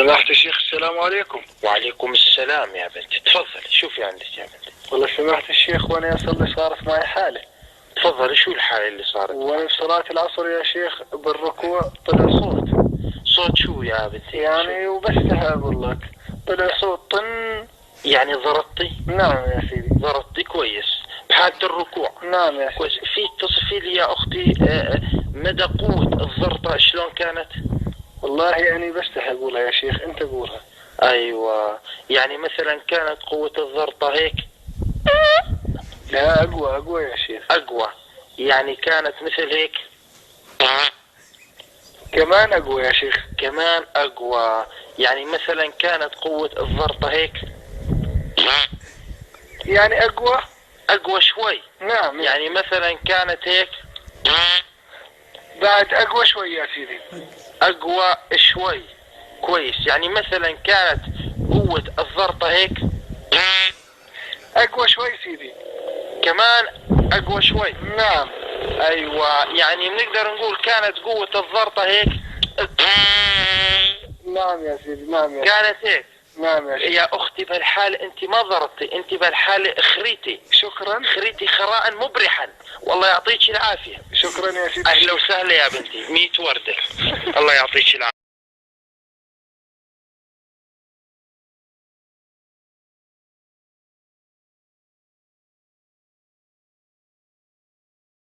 سماحة الشيخ السلام عليكم. وعليكم السلام يا بنتي، تفضلي شوفي عندك يا بنتي. والله سماحة الشيخ وانا اصلي صارت معي حالة. تفضلي، شو الحالة اللي صارت؟ وانا بصلاة العصر يا شيخ بالركوع طلع صوت. صوت شو يا بنتي؟ يعني وبشتهى اقول لك طلع صوت طن. يعني ضربتي؟ نعم يا سيدي. ضربتي كويس بحالة الركوع؟ نعم يا سيدي. كويس. فيك تصفي لي يا اختي مدى قوة الضرطة شلون كانت؟ والله يعني بشتهى اقولها يا شيخ، انت قولها. ايوه، يعني مثلا كانت قوة الضرطة هيك؟ لا اقوى يا شيخ. اقوى، يعني كانت مثل هيك؟ كمان اقوى يا شيخ. كمان اقوى، يعني مثلا كانت قوة الضرطة هيك؟ يعني اقوى شوي. نعم. يعني مثلا كانت هيك؟ بعد اقوى شوي يا سيدي. اقوى شوي. كويس. يعني مثلا كانت قوة الضرطة هيك؟ اقوى شوي سيدي. كمان اقوى شوي. نعم. ايوه، يعني بنقدر نقول كانت قوة الضرطة هيك؟ نعم يا سيدي. نعم يا سيدي. كانت هيك. نعم يا سيدي. يا اختي بهالحالة انت ما ضربتي، انت بهالحالة خريتي. شكرا. خريتي خراء مبرحا، والله يعطيك العافية. شكرا يا سيدي. اهلا وسهلا يا بنتي، 100 وردة. الله يعطيك العافية.